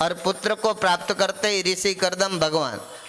और पुत्र को प्राप्त करते ही ऋषि कर्दम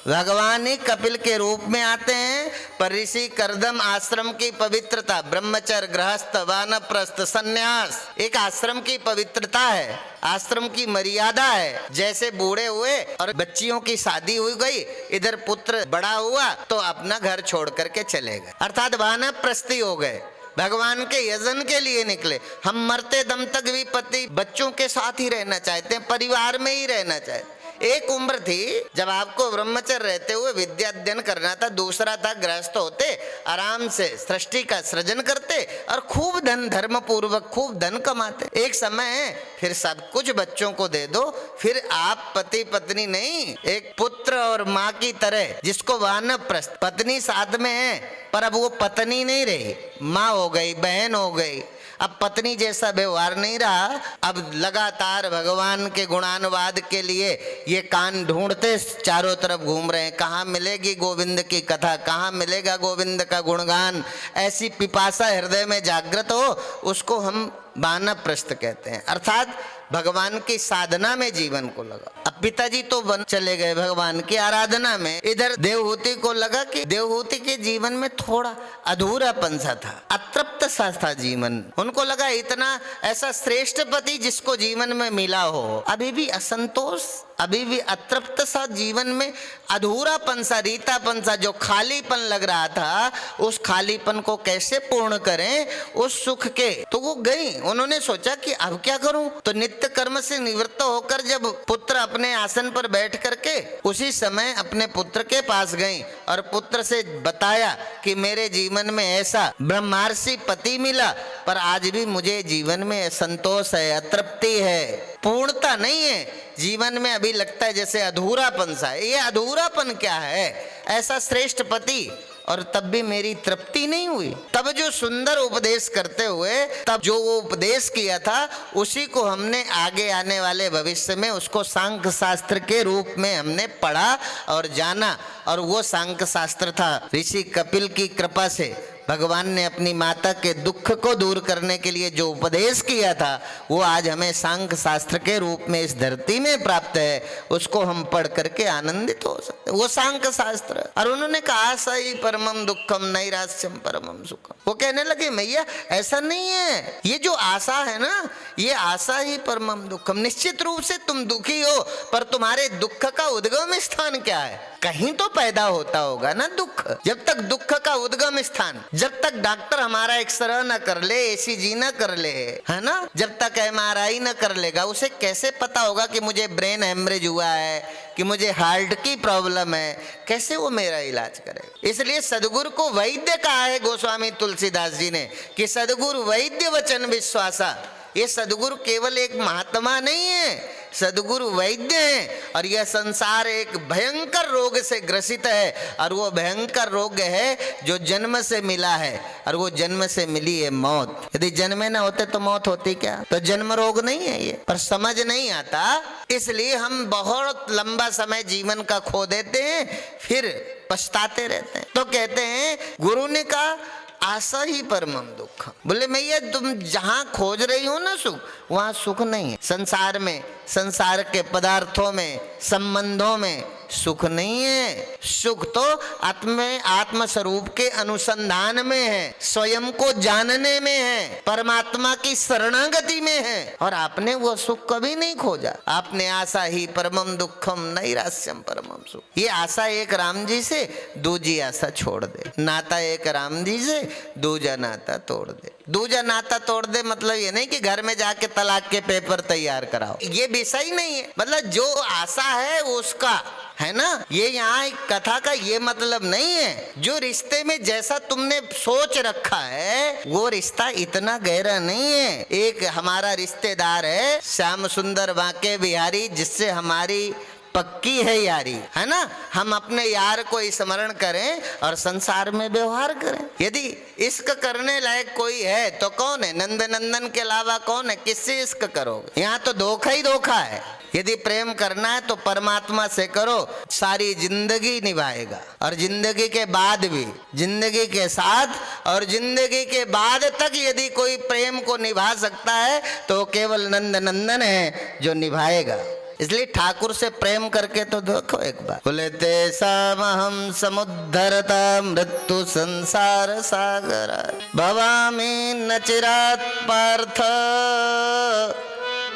भगवान ही कपिल के रूप में आते हैं। पर ऋषि कर्दम आश्रम की पवित्रता, ब्रह्मचर्य, गृहस्थ, वानप्रस्थ, सन्यास एक आश्रम की पवित्रता है, आश्रम की मर्यादा है। जैसे बूढ़े हुए और बच्चियों की शादी हो गई, इधर पुत्र बड़ा हुआ तो अपना घर छोड़ करके चले गए, अर्थात वानप्रस्थी हो गए, भगवान के यजन के लिए निकले। हम मरते दम तक भी पति बच्चों के साथ ही रहना चाहते हैं, परिवार में ही रहना चाहते हैं। एक उम्र थी जब आपको ब्रह्मचर्य रहते हुए विद्या अध्ययन करना था, दूसरा था गृहस्थ होते, आराम से सृष्टि का सृजन करते और खूब धन, धर्म पूर्वक खूब धन कमाते। एक समय है फिर सब कुछ बच्चों को दे दो, फिर आप पति पत्नी नहीं, एक पुत्र और माँ की तरह, जिसको वानप्रस्थ, पत्नी साथ में है पर अब वो पत्नी नहीं रही, माँ हो गई, बहन हो गई। अब पत्नी जैसा व्यवहार नहीं रहा। अब लगातार भगवान के गुणानुवाद के लिए ये कान ढूंढते चारों तरफ घूम रहे हैं, कहाँ मिलेगी गोविंद की कथा, कहाँ मिलेगा गोविंद का गुणगान। ऐसी पिपासा हृदय में जागृत हो, उसको हम वानप्रस्थ कहते हैं, अर्थात भगवान की साधना में जीवन को लगा। अब पिताजी तो वन चले गए भगवान की आराधना में, इधर देवहूति को लगा कि देवहूति के जीवन में थोड़ा अधूरापन सा था, अतृप्त सा था जीवन। उनको लगा इतना ऐसा श्रेष्ठ पति जिसको जीवन में मिला हो, अभी भी असंतोष, अभी भी अतृप्त सा जीवन में अधूरापन सा, रीतापन सा, जो खालीपन लग रहा था, उस खालीपन को कैसे पूर्ण करें उस सुख के। तो वो गई, उन्होंने सोचा कि अब क्या करूं। तो नित्य कर्म से निवृत्त होकर जब पुत्र अपने आसन पर बैठ करके उसी समय अपने पुत्र के पास गई और पुत्र से बताया कि मेरे जीवन में ऐसा ब्रह्मार्षि पति मिला, पर आज भी मुझे जीवन में असंतोष है, अतृप्ति है, पूर्णता नहीं है, जीवन में अभी लगता है जैसे अधूरापन सा है। ये अधूरापन क्या है? ऐसा श्रेष्ठ पति और तब भी मेरी तृप्ति नहीं हुई। तब जो सुंदर उपदेश करते हुए, तब जो वो उपदेश किया था, उसी को हमने आगे आने वाले भविष्य में उसको सांख्य शास्त्र के रूप में हमने पढ़ा और जाना। और वो सांख्य शास्त्र था ऋषि कपिल की कृपा से भगवान ने अपनी माता के दुख को दूर करने के लिए जो उपदेश किया था, वो आज हमें सांख्य शास्त्र के रूप में इस धरती में प्राप्त है। उसको हम पढ़ करके आनंदित हो सकते, वो सांख्य शास्त्र। और उन्होंने कहा आशा ही परमम दुखम नैराश्यम परमम सुखम। वो कहने लगे मैया ऐसा नहीं है, ये जो आशा है ना, ये आशा ही परमम दुखम। निश्चित रूप से तुम दुखी हो, पर तुम्हारे दुख का उद्गम स्थान क्या है? कहीं तो पैदा होता होगा ना दुख। जब तक दुख का उद्गम स्थान, जब तक डॉक्टर हमारा एक्सरे न कर ले, ECG न कर ले, है ना, जब तक MRI न कर लेगा, उसे कैसे पता होगा कि मुझे ब्रेन हेमरेज हुआ है, कि मुझे हार्ट की प्रॉब्लम है, कैसे वो मेरा इलाज करेगा? इसलिए सदगुरु को वैद्य कहा है गोस्वामी तुलसीदास जी ने कि सदगुरु वैद्य वचन विश्वासा। ये सदगुरु केवल एक महात्मा नहीं है, सदगुरु वैद्य हैं। और यह संसार एक भयंकर रोग से ग्रसित है, और वो भयंकर रोग है जो जन्म से मिला है, और वो जन्म से मिली है मौत। यदि जन्मे ना होते तो मौत होती क्या? तो जन्म रोग नहीं है ये, पर समझ नहीं आता, इसलिए हम बहुत लंबा समय जीवन का खो देते हैं, फिर पछताते रहते हैं। तो कहते हैं गुरु ने कहा आशा ही परमम दुख। बोले मैया तुम जहां खोज रही हो ना सुख, वहां सुख नहीं है। संसार में, संसार के पदार्थों में, संबंधों में सुख नहीं है। सुख तो आत्म स्वरूप के अनुसंधान में है, स्वयं को जानने में है, परमात्मा की शरणागति में है। और आपने वो सुख कभी नहीं खोजा। आपने आशा ही परमम दुखम नैराश्यम परमम सुख। ये आशा एक राम जी से, दूजी आशा छोड़ दे। नाता एक राम जी से, दूजा नाता तोड़ दे। दूजा नाता तोड़ दे मतलब ये नहीं कि घर में जाके तलाक के पेपर तैयार कराओ, ये विषय नहीं है। मतलब जो आशा है उसका, है ना, ये यहाँ एक कथा का ये मतलब नहीं है। जो रिश्ते में जैसा तुमने सोच रखा है, वो रिश्ता इतना गहरा नहीं है। एक हमारा रिश्तेदार है श्याम सुंदर बांके बिहारी, जिससे हमारी पक्की है यारी, है ना। हम अपने यार को स्मरण करें और संसार में व्यवहार करें। यदि इश्क करने लायक कोई है तो कौन है? नंद नंदन के अलावा कौन है? किससे इश्क करोगे? यहाँ तो धोखा ही धोखा है। यदि प्रेम करना है तो परमात्मा से करो, सारी जिंदगी निभाएगा। और जिंदगी के बाद भी, जिंदगी के साथ और जिंदगी के बाद तक यदि कोई प्रेम को निभा सकता है तो केवल नंद नंदन है जो निभाएगा। इसलिए ठाकुर से प्रेम करके तो देखो एक बार। बोले तेषामहं समुद्धरता मृत्यु संसार सागर भवामि न चिरात् पार्थ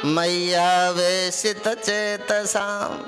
मय्यावेशित चेतसाम।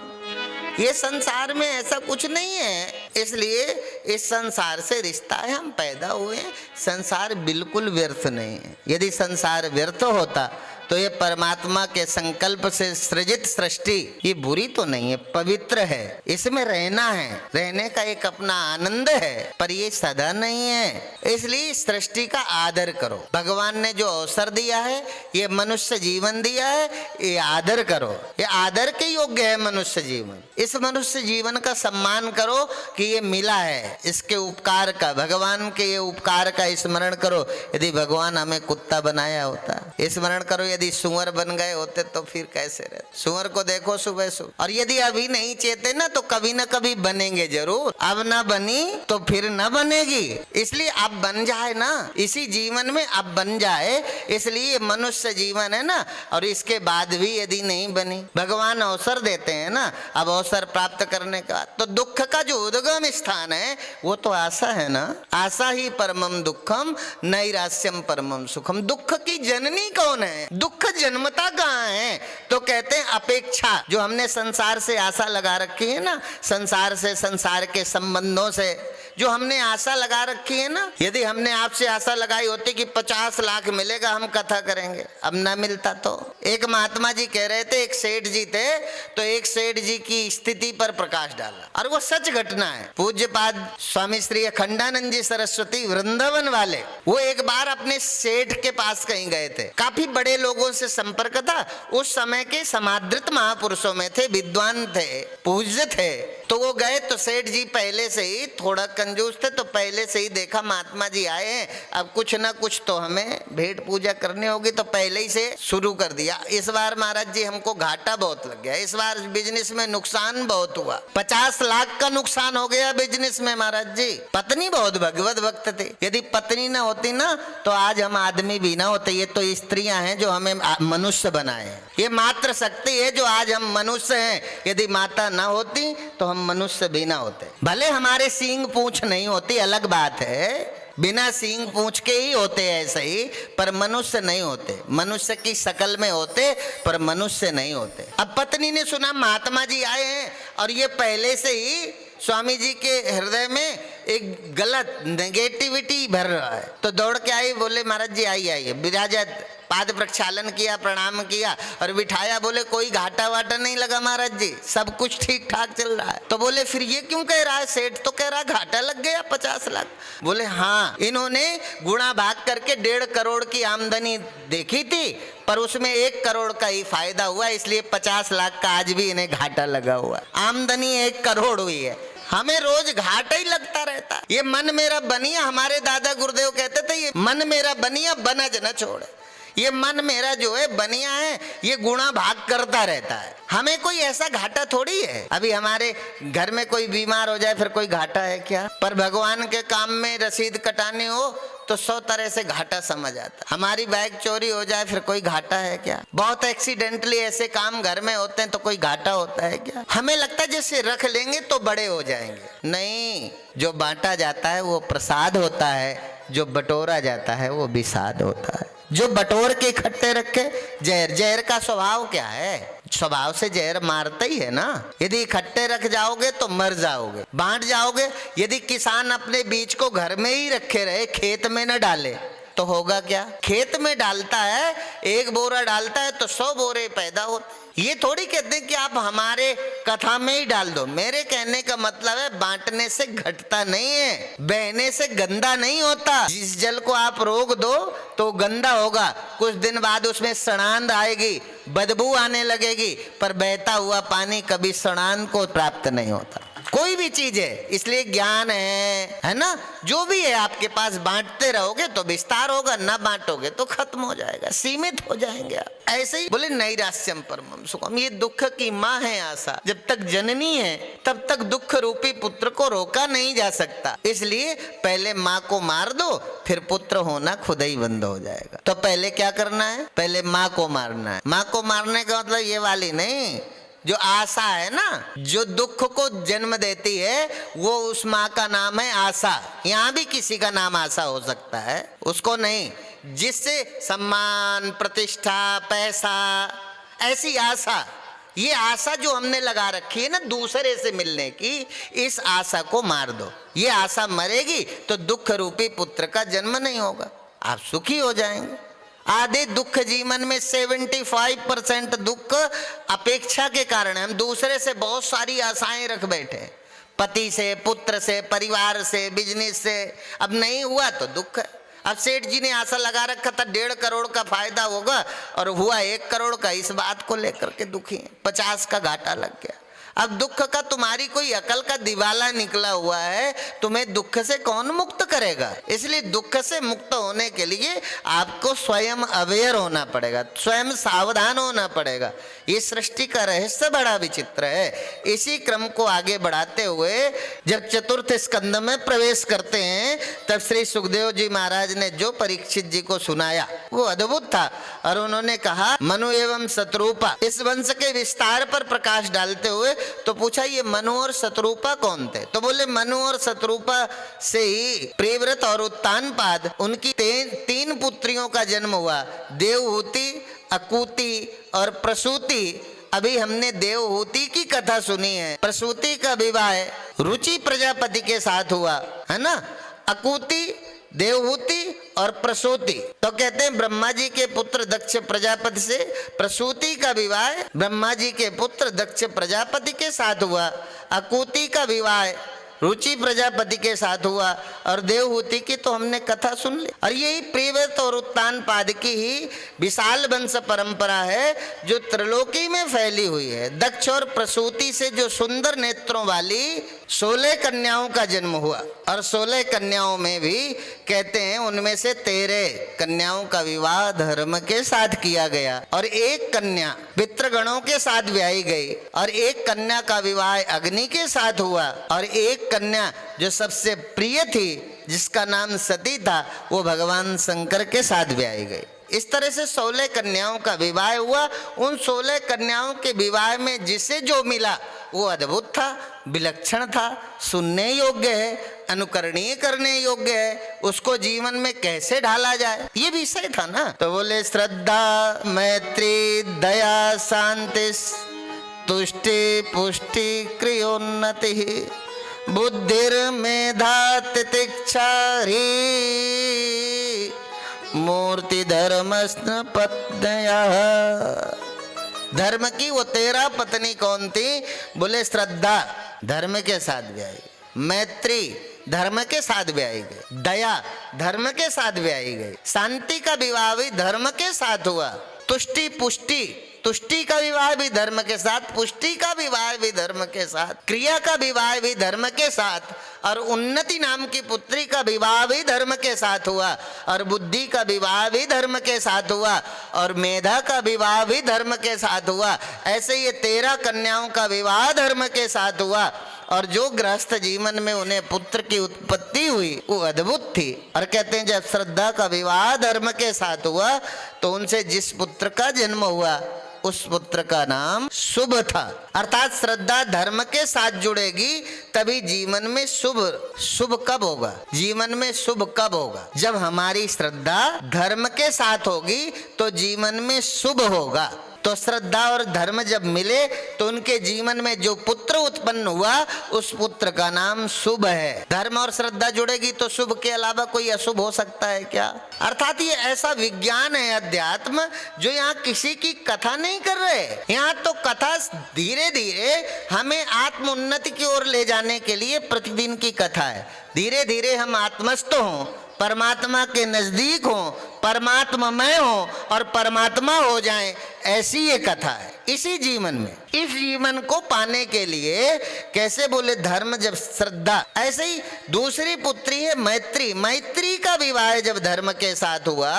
ये संसार में ऐसा कुछ नहीं है, इसलिए इस संसार से रिश्ता है, हम पैदा हुए हैं। संसार बिल्कुल व्यर्थ नहीं है। यदि संसार व्यर्थ होता तो ये परमात्मा के संकल्प से सृजित सृष्टि ये बुरी तो नहीं है, पवित्र है, इसमें रहना है, रहने का एक अपना आनंद है, पर ये सदा नहीं है। इसलिए सृष्टि का आदर करो। भगवान ने जो अवसर दिया है, ये मनुष्य जीवन दिया है, ये आदर करो। ये आदर के योग्य है मनुष्य जीवन। इस मनुष्य जीवन का सम्मान करो कि ये मिला है, इसके उपकार का, भगवान के ये उपकार का स्मरण करो। यदि भगवान हमें कुत्ता बनाया होता, स्मरण करो, यदि सुअर बन गए होते तो फिर कैसे रहते। सुअर को देखो सुबह सुबह। और यदि अभी नहीं चेते ना तो कभी ना कभी बनेंगे जरूर। अब ना बनी तो फिर ना बनेगी, इसलिए अब बन जाए ना, इसी जीवन में अब बन जाए। इसलिए मनुष्य जीवन है ना, और इसके बाद भी यदि नहीं बनी, भगवान अवसर देते हैं ना, अब अवसर प्राप्त करने का। तो दुख का जो उद्गम स्थान है वो तो आशा है ना। आशा ही परमम दुखम नैरास्यम परमम सुखम। दुख की जननी कौन है? दुख जन्मता कहाँ है? तो कहते हैं अपेक्षा। जो हमने संसार से आशा लगा रखी है ना, संसार से, संसार के संबंधों से जो हमने आशा लगा रखी है ना, यदि हमने आपसे आशा लगाई होती कि 50 लाख मिलेगा हम कथा करेंगे, अब ना मिलता तो। एक महात्मा जी कह रहे थे, एक सेठ जी थे, तो एक सेठ जी की स्थिति पर प्रकाश डाला, और वो सच घटना है। पूज्यपाद स्वामी श्री अखंडानंद जी सरस्वती वृंदावन वाले, वो एक बार अपने सेठ के पास कहीं गए थे। काफी बड़े लोगों से संपर्क था, उस समय के समादृत महापुरुषों में थे, विद्वान थे, पूज्य थे। तो वो गए तो सेठ जी पहले से ही थोड़ा कंजूस थे, तो पहले से ही देखा महात्मा जी आए हैं, अब कुछ ना कुछ तो हमें भेंट पूजा करनी होगी, तो पहले ही से शुरू कर दिया। इस बार महाराज जी हमको घाटा बहुत लग गया, इस बार बिजनेस में नुकसान बहुत हुआ, 50 लाख का नुकसान हो गया बिजनेस में महाराज जी। पत्नी बहुत भगवत भक्त थे, यदि पत्नी ना होती ना तो आज हम आदमी भी ना होते। ये तो स्त्रियां हैं जो हमें मनुष्य बनाए, ये मात्र शक्ति है जो आज हम मनुष्य हैं। यदि माता ना होती तो हम मनुष्य भी ना होते। भले हमारे सींग पूंछ नहीं होती, अलग बात है, बिना सींग पूंछ के ही होते हैं ऐसे ही, पर मनुष्य नहीं होते। मनुष्य की शकल में होते पर मनुष्य नहीं होते। अब पत्नी ने सुना महात्मा जी आए हैं, और ये पहले से ही स्वामी जी के हृदय में एक गलत नेगेटिविटी भर रहा है, तो दौड़ के आई, बोले महाराज जी आइए, विराजत, पाद प्रक्षालन किया, प्रणाम किया और बिठाया। बोले कोई घाटा वाटा नहीं लगा महाराज जी, सब कुछ ठीक ठाक चल रहा है। तो बोले फिर ये क्यों कह रहा है? सेठ तो कह रहा घाटा लग गया 50 लाख। बोले हाँ, इन्होंने गुणा भाग करके 1.5 करोड़ की आमदनी देखी थी, पर उसमें 1 करोड़ का ही फायदा हुआ, इसलिए 50 लाख का आज भी इन्हें घाटा लगा हुआ। आमदनी 1 करोड़ हुई है, हमें रोज घाटा ही लगता रहता। ये मन मेरा बनिया, हमारे दादा गुरुदेव कहते थे, ये मन मेरा बनिया बनज न छोड़। ये मन मेरा जो है बनिया है, ये गुणा भाग करता रहता है, हमें कोई ऐसा घाटा थोड़ी है। अभी हमारे घर में कोई बीमार हो जाए फिर कोई घाटा है क्या? पर भगवान के काम में रसीद कटानी हो तो 100 तरह से घाटा समझ आता। हमारी बाइक चोरी हो जाए फिर कोई घाटा है क्या? बहुत एक्सीडेंटली ऐसे काम घर में होते हैं तो कोई घाटा होता है क्या? हमें लगता है जैसे रख लेंगे तो बड़े हो जाएंगे। नहीं, जो बांटा जाता है वो प्रसाद होता है, जो बटोरा जाता है वो विषाद होता है। जो बटोर के इकट्ठे रखे, जहर का स्वभाव क्या है? स्वभाव से जहर मारता ही है ना। यदि इकट्ठे रख जाओगे तो मर जाओगे, बांट जाओगे। यदि किसान अपने बीज को घर में ही रखे रहे, खेत में न डाले, तो होगा क्या? खेत में डालता है, 1 बोरा डालता है तो 100 बोरे पैदा होते। ये थोड़ी कहते हैं कि आप हमारे कथा में ही डाल दो। मेरे कहने का मतलब है बांटने से घटता नहीं है, बहने से गंदा नहीं होता। जिस जल को आप रोक दो तो गंदा होगा, कुछ दिन बाद उसमें सड़ांध आएगी, बदबू आने लगेगी, पर बहता हुआ पानी कभी सड़ांध को प्राप्त नहीं होता। कोई भी चीज है, इसलिए ज्ञान है ना, जो भी है आपके पास, बांटते रहोगे तो विस्तार होगा, ना बांटोगे तो खत्म हो जाएगा, सीमित हो जाएंगे आप। ऐसे ही बोले नैरास्यम परमम सुखम, ये दुख की माँ है आशा। जब तक जननी है तब तक दुख रूपी पुत्र को रोका नहीं जा सकता। इसलिए पहले माँ को मार दो, फिर पुत्र होना खुद ही बंद हो जाएगा। तो पहले क्या करना है? पहले माँ को मारना है। माँ को मारने का मतलब ये वाली नहीं, जो आशा है ना, जो दुख को जन्म देती है, वो उस माँ का नाम है आशा। यहाँ भी किसी का नाम आशा हो सकता है, उसको नहीं, जिससे सम्मान, प्रतिष्ठा, पैसा, ऐसी आशा, ये आशा जो हमने लगा रखी है ना दूसरे से मिलने की, इस आशा को मार दो। ये आशा मरेगी तो दुख रूपी पुत्र का जन्म नहीं होगा, आप सुखी हो जाएंगे। आधे दुख जीवन में 75% दुख अपेक्षा के कारण है। हम दूसरे से बहुत सारी आशाएं रख बैठे, पति से, पुत्र से, परिवार से, बिजनेस से, अब नहीं हुआ तो दुख है। अब सेठ जी ने आशा लगा रखा था 1.5 करोड़ का फायदा होगा और हुआ 1 करोड़ का, इस बात को लेकर के दुखी है, 50 का घाटा लग गया। अब दुख का तुम्हारी कोई अकल का दिवाला निकला हुआ है, तुम्हें दुख से कौन मुक्त करेगा। इसलिए दुख से मुक्त होने के लिए आपको स्वयं अवेयर होना पड़ेगा, स्वयं सावधान होना पड़ेगा। ये सृष्टि का रहस्य बड़ा विचित्र है। इसी क्रम को आगे बढ़ाते हुए जब चतुर्थ स्कंद में प्रवेश करते हैं, तब श्री सुखदेव जी महाराज ने जो परीक्षित जी को सुनाया वो अद्भुत था। और उन्होंने कहा मनु एवं शत्रुपा, इस वंश के विस्तार पर प्रकाश डालते हुए तो पूछा ये मनु और शत्रुपा कौन थे। तो बोले मनु और शत्रुपा से ही प्रियव्रत और उत्तानपाद, उनकी 3 पुत्रियों का जन्म हुआ, देवहूति, अकूति और प्रसूति। अभी हमने देवहूति की कथा सुनी है। प्रसूति का विवाह रुचि प्रजापति के साथ हुआ है ना। अकूति, देवहूति और प्रसूति, तो कहते हैं ब्रह्मा जी के पुत्र दक्ष प्रजापति से प्रसूति का विवाह ब्रह्मा जी के पुत्र दक्ष प्रजापति के साथ हुआ। अकूति का विवाह रुचि प्रजापति के साथ हुआ और देवहूति की तो हमने कथा सुन ली। और यही प्रियव्रत और उत्तानपाद की ही विशाल वंश परंपरा है जो त्रिलोकी में फैली हुई है। दक्ष और प्रसूति से जो सुंदर नेत्रों वाली 16 कन्याओं का जन्म हुआ और 16 कन्याओं में भी कहते हैं उनमें से 13 कन्याओं का विवाह धर्म के साथ किया गया और 1 कन्या पितृगणों के साथ ब्याही गई और 1 कन्या का विवाह अग्नि के साथ हुआ और 1 कन्या जो सबसे प्रिय थी जिसका नाम सती था वो भगवान शंकर के साथ ब्याही गई। इस तरह से 16 कन्याओं का विवाह हुआ। उन 16 कन्याओं के विवाह में जिसे जो मिला वो अद्भुत था, विलक्षण था, सुनने योग्य है, अनुकरणीय करने योग्य है। उसको जीवन में कैसे ढाला जाए ये विषय था ना। तो बोले श्रद्धा, मैत्री, दया, शांति, तुष्टि, पुष्टि, क्रियोन्नति, बुद्धिर्मेधा, तितिक्षा, मूर्ति धर्मस्न पत्न्या। धर्म की वो 13 पत्नी कौन थी? बोले श्रद्धा, धर्म के साथ ब्याही, मैत्री धर्म के साथ ब्याही गई, दया धर्म के साथ ब्याही गई, शांति का विवाह भी धर्म के साथ हुआ, तुष्टि, पुष्टि, तुष्टि का विवाह भी धर्म के साथ, पुष्टि का विवाह भी धर्म के साथ, क्रिया का विवाह भी धर्म के साथ और उन्नति नाम की पुत्री का विवाह भी धर्म के साथ हुआ और बुद्धि का विवाह भी धर्म के साथ हुआ और मेधा का विवाह भी धर्म के साथ हुआ। ऐसे ये 13 कन्याओं का विवाह धर्म के साथ हुआ और जो गृहस्थ जीवन में उन्हें पुत्र की उत्पत्ति हुई वो अद्भुत थी। और कहते हैं जब श्रद्धा का विवाह धर्म के साथ हुआ तो उनसे जिस पुत्र का जन्म हुआ उस पुत्र का नाम शुभ था। अर्थात श्रद्धा धर्म के साथ जुड़ेगी तभी जीवन में शुभ। शुभ कब होगा? जीवन में शुभ कब होगा? जब हमारी श्रद्धा धर्म के साथ होगी तो जीवन में शुभ होगा। तो श्रद्धा और धर्म जब मिले तो उनके जीवन में जो पुत्र उत्पन्न हुआ उस पुत्र का नाम शुभ है। धर्म और श्रद्धा जुड़ेगी तो शुभ के अलावा कोई अशुभ हो सकता है क्या? अर्थात ये ऐसा विज्ञान है अध्यात्म जो यहाँ किसी की कथा नहीं कर रहे। यहाँ तो कथा धीरे धीरे हमें आत्म उन्नति की ओर ले जाने के लिए प्रतिदिन की कथा है। धीरे धीरे हम आत्मस्थ हों, परमात्मा के नजदीक हों, परमात्ममय हो और परमात्मा हो जाएं, ऐसी ये कथा है। इसी जीवन में, इस जीवन को पाने के लिए कैसे बोले धर्म जब श्रद्धा, ऐसे ही दूसरी पुत्री है मैत्री। मैत्री का विवाह जब धर्म के साथ हुआ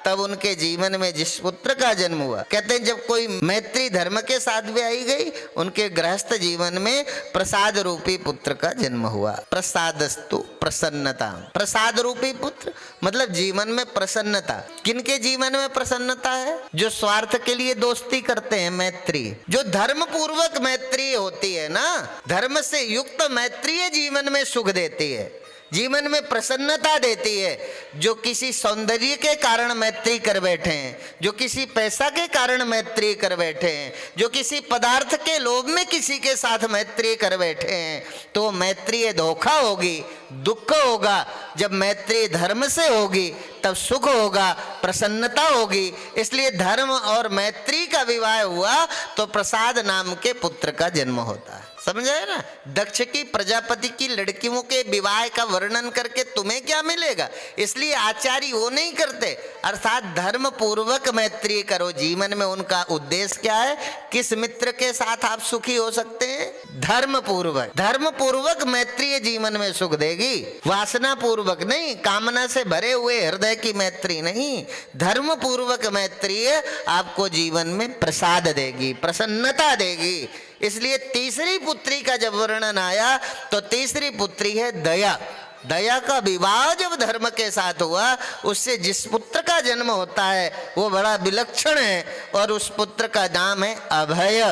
तब उनके जीवन में जिस पुत्र का जन्म हुआ, कहते हैं जब कोई मैत्री धर्म के साथ ब्याही गई उनके गृहस्थ जीवन में प्रसाद रूपी पुत्र का जन्म हुआ। प्रसादस्तु प्रसन्नता, प्रसाद रूपी पुत्र मतलब जीवन में प्रसन्नता। किनके जीवन में प्रसन्नता है? जो स्वार्थ के लिए लिए दोस्ती करते हैं, मैत्री। जो धर्म पूर्वक मैत्री होती है ना, धर्म से युक्त मैत्री जीवन में सुख देती है, जीवन में प्रसन्नता देती है। जो किसी सौंदर्य के कारण मैत्री कर बैठे हैं, जो किसी पैसा के कारण मैत्री कर बैठे हैं, जो किसी पदार्थ के लोभ में किसी के साथ मैत्री कर बैठे हैं, तो मैत्री धोखा होगी, दुख होगा। जब मैत्री धर्म से होगी तब सुख होगा, प्रसन्नता होगी। इसलिए धर्म और मैत्री का विवाह हुआ तो प्रसाद नाम के पुत्र का जन्म होता है। समझे ना? दक्ष की प्रजापति की लड़कियों के विवाह का वर्णन करके तुम्हें क्या मिलेगा? इसलिए आचार्य वो नहीं करते, अर्थात धर्म पूर्वक मैत्री करो। जीवन में उनका उद्देश्य क्या है? किस मित्र के साथ आप सुखी हो सकते हैं? धर्म पूर्वक। धर्म पूर्वक मैत्री जीवन में सुख देगी, वासना पूर्वक नहीं, कामना से भरे हुए हृदय की मैत्री नहीं। धर्म पूर्वक मैत्री आपको जीवन में प्रसाद देगी, प्रसन्नता देगी। इसलिए तीसरी पुत्री का जब वर्णन आया तो तीसरी पुत्री है दया। दया का विवाह जब धर्म के साथ हुआ, उससे जिस पुत्र का जन्म होता है वो बड़ा विलक्षण है और उस पुत्र का नाम है अभय।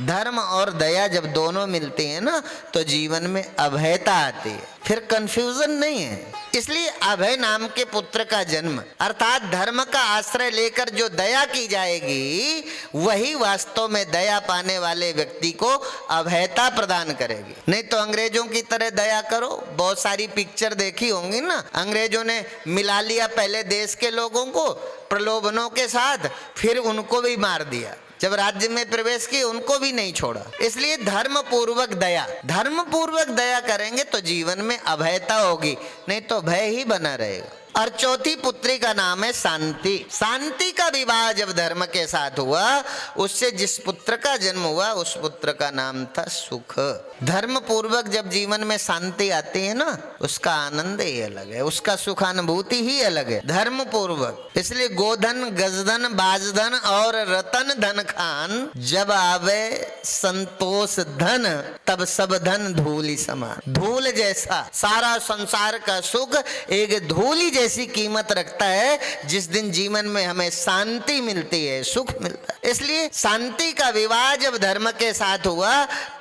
धर्म और दया जब दोनों मिलती हैं ना तो जीवन में अभयता आती है, फिर कंफ्यूजन नहीं है। इसलिए अभय नाम के पुत्र का जन्म, अर्थात धर्म का आश्रय लेकर जो दया की जाएगी वही वास्तव में दया पाने वाले व्यक्ति को अभयता प्रदान करेगी। नहीं तो अंग्रेजों की तरह दया करो। बहुत सारी पिक्चर देखी होंगी ना, अंग्रेजों ने मिला लिया पहले देश के लोगों को प्रलोभनों के साथ, फिर उनको भी मार दिया। जब राज्य में प्रवेश किए उनको भी नहीं छोड़ा। इसलिए धर्म पूर्वक दया, धर्म पूर्वक दया करेंगे तो जीवन में अभयता होगी, नहीं तो भय ही बना रहेगा। और चौथी पुत्री का नाम है शांति। शांति का विवाह जब धर्म के साथ हुआ, उससे जिस पुत्र का जन्म हुआ उस पुत्र का नाम था सुख। धर्म पूर्वक जब जीवन में शांति आती है ना, उसका आनंद ही अलग है, उसका सुखानुभूति ही अलग है। धर्म पूर्वक। इसलिए गोधन, गजधन, बाजधन और रतन धन खान, जब आवे संतोष धन तब सब धन धूलि समान। धूल जैसा सारा संसार का सुख एक धूली जैसी कीमत रखता है जिस दिन जीवन में हमें शांति मिलती है, सुख मिलता है। इसलिए शांति का विवाह जब धर्म के साथ हुआ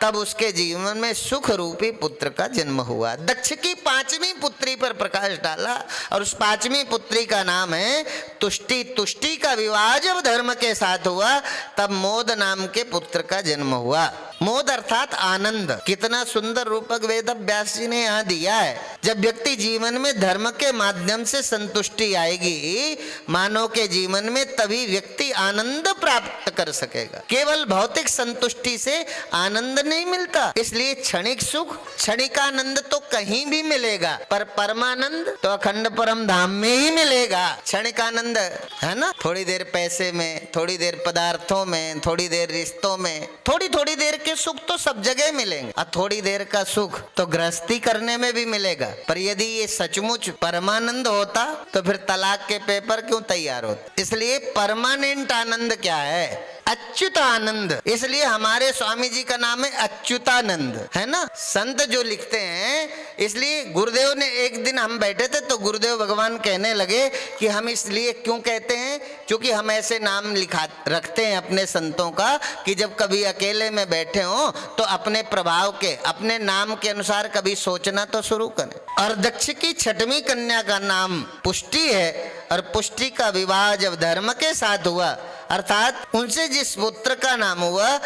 तब उसके जीवन में सुख रूपी पुत्र का जन्म हुआ। दक्ष की पांचवी पुत्री पर प्रकाश डाला और उस पांचवी पुत्री का नाम है तुष्टि। तुष्टि का विवाह जब धर्म के साथ हुआ तब मोद नाम के पुत्र का जन्म हुआ। मोद अर्थात आनंद। कितना सुंदर रूपक वेद व्यास जी ने यहाँ दिया है। जब व्यक्ति जीवन में धर्म के माध्यम से संतुष्टि आएगी मानव के जीवन में, तभी व्यक्ति आनंद प्राप्त कर सकेगा। केवल भौतिक संतुष्टि से आनंद नहीं मिलता। इसलिए क्षणिक सुख, क्षणिक आनंद तो कहीं भी मिलेगा, पर परमानंद तो अखंड परम धाम में ही मिलेगा। क्षणिक आनंद है ना, थोड़ी देर पैसे में, थोड़ी देर पदार्थों में, थोड़ी देर रिश्तों में, थोड़ी थोड़ी देर के सुख तो सब जगह मिलेंगे। और थोड़ी देर का सुख तो गृहस्थी करने में भी मिलेगा। पर यदि ये सचमुच परमानंद होता तो फिर तलाक के पेपर क्यों तैयार होते? इसलिए परमानेंट आनंद क्या है? अच्युत आनंद। इसलिए हमारे स्वामी जी का नाम है अच्युतानंद, है ना, संत जो लिखते हैं। इसलिए गुरुदेव ने, एक दिन हम बैठे थे तो गुरुदेव भगवान कहने लगे कि हम इसलिए क्यों कहते हैं, क्योंकि हम ऐसे नाम लिखा रखते हैं अपने संतों का कि जब कभी अकेले में बैठे हो तो अपने प्रभाव के, अपने नाम के अनुसार कभी सोचना तो शुरू करें। और दक्ष की छठवीं कन्या का नाम पुष्टि है और पुष्टि का विवाह जब धर्म के साथ हुआ, अर्थात उनसे जिस पुत्र का नाम हुआ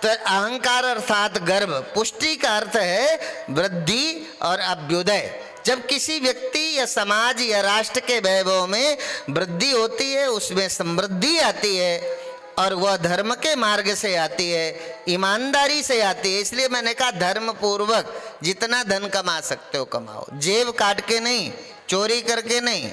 तो अहंकार अर्थात गर्भ, पुष्टि का अर्थ है वृद्धि और अभ्युदय। जब किसी व्यक्ति या समाज या राष्ट्र के वैभव में वृद्धि होती है, उसमें समृद्धि आती है और वह धर्म के मार्ग से आती है, ईमानदारी से आती है। इसलिए मैंने कहा धर्म पूर्वक जितना धन कमा सकते हो कमाओ, जेब काट के नहीं, चोरी करके नहीं।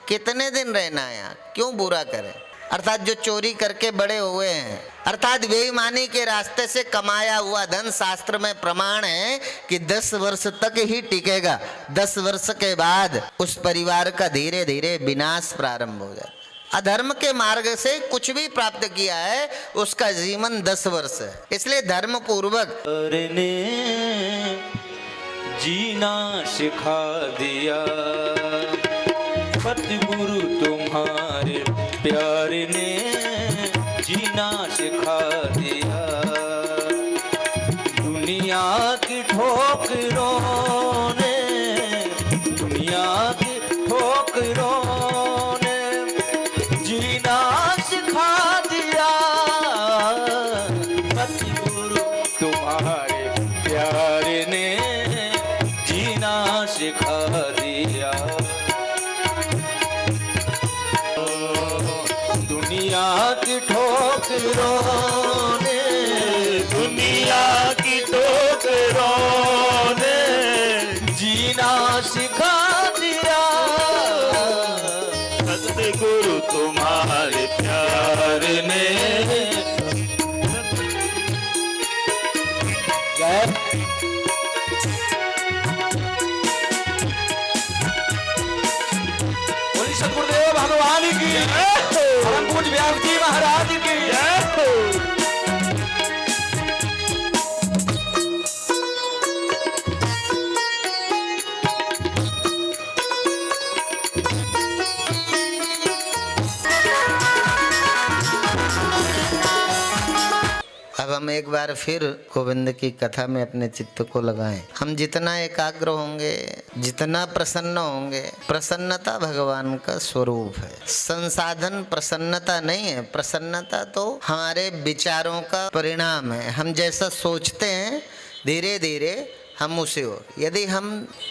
कितने दिन रहना है यहाँ, क्यों बुरा करें? अर्थात जो चोरी करके बड़े हुए हैं, अर्थात बेईमानी के रास्ते से कमाया हुआ धन, शास्त्र में प्रमाण है कि 10 वर्ष तक ही टिकेगा। 10 वर्ष के बाद उस परिवार का धीरे धीरे विनाश प्रारंभ हो जाता है। अधर्म के मार्ग से कुछ भी प्राप्त किया है उसका जीवन 10 वर्ष है। इसलिए धर्म पूर्वक जीना सिखा दिया, सतगुरु तुम्हारे प्यार ने जीना दुनिया की ठोकरों ने, दुनिया की ठोकरों ने जीना सिखा दिया। सतगुरु तुम्हारे प्यार ने जीना सिखा दिया। दुनिया की ठोकरों ने, दुनिया की ठोकरों ने जीना सिखा दिया। सतगुरु तुम्हारे प्यार ने। बोलिए सतगुरुदेव भगवान की, परम पूज्य व्यास जी महाराज की जय। अब हम एक बार फिर गोविंद की कथा में अपने चित्त को लगाएं। हम जितना एकाग्र होंगे, जितना प्रसन्न होंगे, प्रसन्नता भगवान का स्वरूप है। संसाधन प्रसन्नता नहीं है, प्रसन्नता तो हमारे विचारों का परिणाम है। हम जैसा सोचते हैं धीरे धीरे हम उसे हो। यदि हम,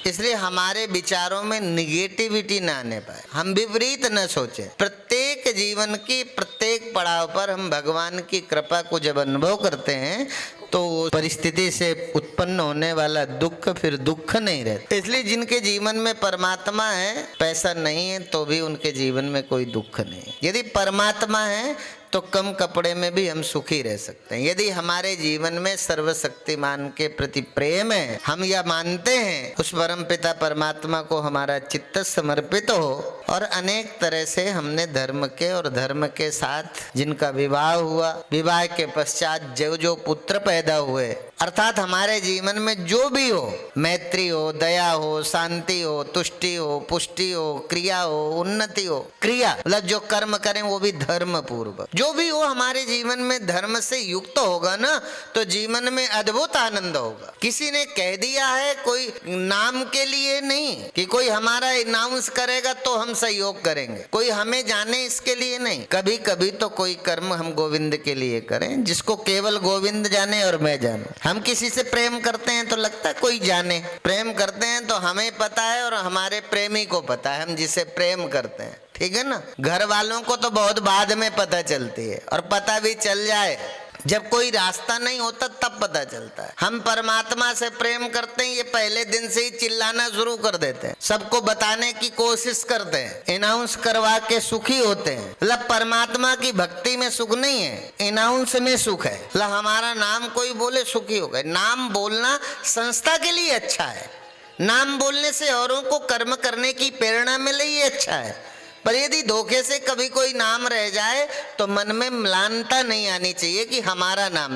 इसलिए हमारे विचारों में निगेटिविटी ना आने पाए, हम विपरीत न सोचें। प्रत्येक जीवन की प्रत्येक पड़ाव पर हम भगवान की कृपा को जब अनुभव करते हैं तो परिस्थिति से उत्पन्न होने वाला दुख फिर दुख नहीं रहता। इसलिए जिनके जीवन में परमात्मा है, पैसा नहीं है तो भी उनके जीवन में कोई दुख नहीं। यदि परमात्मा है तो कम कपड़े में भी हम सुखी रह सकते हैं। यदि हमारे जीवन में सर्वशक्तिमान के प्रति प्रेम है, हम यह मानते हैं उस परम पिता परमात्मा को हमारा चित्त समर्पित हो, और अनेक तरह से हमने धर्म के और धर्म के साथ जिनका विवाह हुआ, विवाह के पश्चात जो जो पुत्र पैदा हुए, अर्थात हमारे जीवन में जो भी हो, मैत्री हो, दया हो, शांति हो, तुष्टि हो, पुष्टि हो, क्रिया हो, उन्नति हो। क्रिया मतलब जो कर्म करें वो भी धर्म पूर्वक, जो भी हो हमारे जीवन में धर्म से युक्त होगा ना, तो जीवन में अद्भुत आनंद होगा। किसी ने कह दिया है, कोई नाम के लिए नहीं कि कोई हमारा अनाउंस करेगा तो हम सहयोग करेंगे, कोई हमें जाने इसके लिए नहीं। कभी कभी तो कोई कर्म हम गोविंद के लिए करें, जिसको केवल गोविंद जाने और मैं जानूं। हम किसी से प्रेम करते हैं तो लगता है कोई जाने, प्रेम करते हैं तो हमें पता है और हमारे प्रेमी को पता है हम जिसे प्रेम करते हैं, ठीक है ना। घर वालों को तो बहुत बाद में पता चलती है, और पता भी चल जाए जब कोई रास्ता नहीं होता तब पता चलता है। हम परमात्मा से प्रेम करते हैं, ये पहले दिन से ही चिल्लाना शुरू कर देते हैं, सबको बताने की कोशिश करते हैं, अनाउंस करवा के सुखी होते हैं। मतलब परमात्मा की भक्ति में सुख नहीं है, अनाउंस में सुख है। मतलब हमारा नाम कोई बोले सुखी हो गए। नाम बोलना संस्था के लिए अच्छा है, नाम बोलने से औरों को कर्म करने की प्रेरणा मिले, ये अच्छा है। पर यदि धोखे से कभी कोई नाम रह जाए तो मन में म्लानता नहीं आनी चाहिए कि हमारा नाम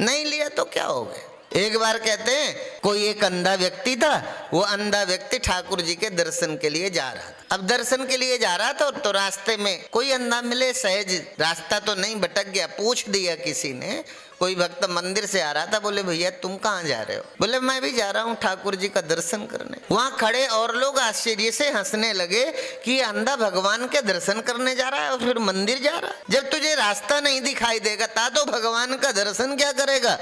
नहीं लिया तो क्या हो गया। एक बार कहते हैं कोई एक अंधा व्यक्ति था, वो अंधा व्यक्ति ठाकुर जी के दर्शन के लिए जा रहा था। अब दर्शन के लिए जा रहा था तो रास्ते में कोई अंधा मिले, सहज रास्ता तो नहीं भटक गया, पूछ दिया किसी ने। कोई भक्त मंदिर से आ रहा था, बोले भैया तुम कहाँ जा रहे हो? बोले मैं भी जा रहा हूँ ठाकुर जी का दर्शन करने। वहाँ खड़े और लोग आश्चर्य से हंसने लगे कि अंधा भगवान के दर्शन करने जा रहा है और फिर मंदिर जा रहा है। जब तुझे रास्ता नहीं दिखाई देगा तो भगवान का दर्शन क्या करेगा?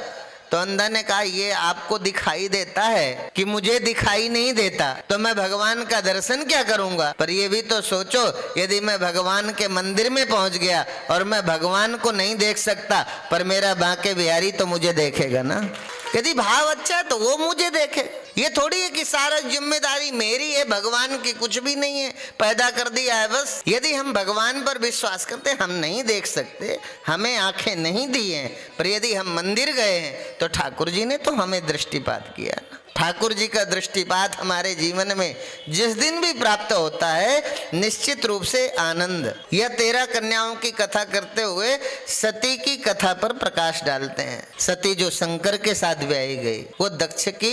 तो अंधा ने कहा ये आपको दिखाई देता है कि मुझे दिखाई नहीं देता, तो मैं भगवान का दर्शन क्या करूंगा? पर ये भी तो सोचो, यदि मैं भगवान के मंदिर में पहुंच गया और मैं भगवान को नहीं देख सकता, पर मेरा बांके बिहारी तो मुझे देखेगा ना। यदि भाव अच्छा है तो वो मुझे देखे। ये थोड़ी है कि सारा जिम्मेदारी मेरी है, भगवान की कुछ भी नहीं है, पैदा कर दिया है बस। यदि हम भगवान पर विश्वास करते, हम नहीं देख सकते, हमें आंखें नहीं दी हैं, पर यदि हम मंदिर गए हैं तो ठाकुर जी ने तो हमें दृष्टिपात किया ना। ठाकुर जी का दृष्टिपात हमारे जीवन में जिस दिन भी प्राप्त होता है निश्चित रूप से आनंद। यह 13 कन्याओं की कथा करते हुए सती की कथा पर प्रकाश डालते हैं। सती जो शंकर के साथ ब्याही गई वो दक्ष की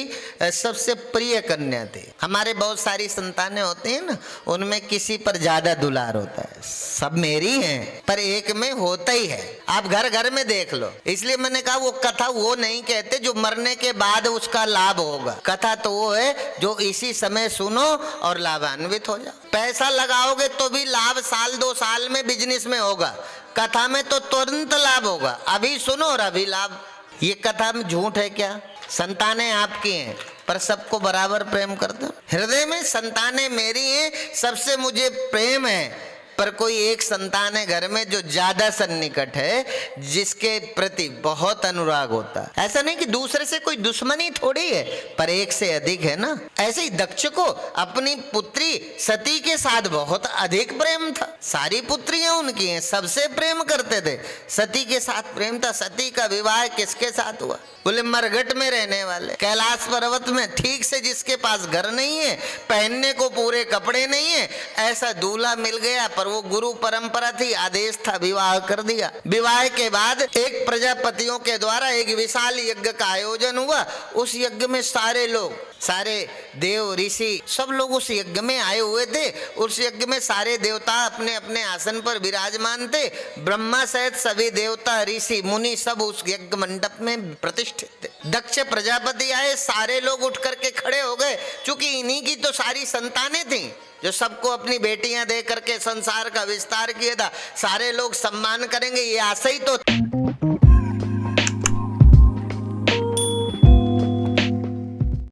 सबसे प्रिय कन्या थी। हमारे बहुत सारी संतानें होती हैं ना, उनमें किसी पर ज्यादा दुलार होता है। सब मेरी हैं पर एक में होता ही है, आप घर घर में देख लो। इसलिए मैंने कहा वो कथा वो नहीं कहते जो मरने के बाद उसका लाभ होगा। कथा तो वो है जो इसी समय सुनो और लाभान्वित हो जाओ। पैसा लगाओगे तो भी लाभ साल 2 साल में बिजनेस में होगा, कथा में तो तुरंत लाभ होगा। अभी सुनो और अभी लाभ। ये कथा में झूठ है क्या? संतानें आपकी हैं पर सबको बराबर प्रेम करते हो। हृदय में संतानें मेरी हैं, सबसे मुझे प्रेम है, पर कोई एक संतान है घर में जो ज्यादा सन्निकट है, जिसके प्रति बहुत अनुराग होता है। ऐसा नहीं कि दूसरे से कोई दुश्मनी थोड़ी है, पर एक से अधिक है ना। ऐसे ही दक्ष को अपनी पुत्री सती के साथ बहुत अधिक प्रेम था। सारी पुत्रियां उनकी हैं, सबसे प्रेम करते थे, सती के साथ प्रेम था। सती का विवाह किसके साथ हुआ? बोले मरघट में रहने वाले, कैलाश पर्वत में, ठीक से जिसके पास घर नहीं है, पहनने को पूरे कपड़े नहीं है, ऐसा दूल्हा मिल गया। पर वो गुरु परंपरा थी, आदेश था, विवाह कर दिया। विवाह के बाद एक प्रजापतियों के द्वारा एक विशाल यज्ञ का आयोजन हुआ। उस यज्ञ में सारे लोग, सारे देव ऋषि सब लोग उस यज्ञ में आए हुए थे। उस यज्ञ में सारे देवता अपने अपने आसन पर विराजमान थे। ब्रह्मा सहित सभी देवता ऋषि मुनि सब उस यज्ञ मंडप में प्रतिष्ठित थे। दक्ष प्रजापति आए, सारे लोग उठ करके खड़े हो गए। चूंकि इन्हीं की तो सारी संतानें थी जो सबको अपनी बेटियां दे करके संसार का विस्तार किया था। सारे लोग सम्मान करेंगे, ये आशा ही तो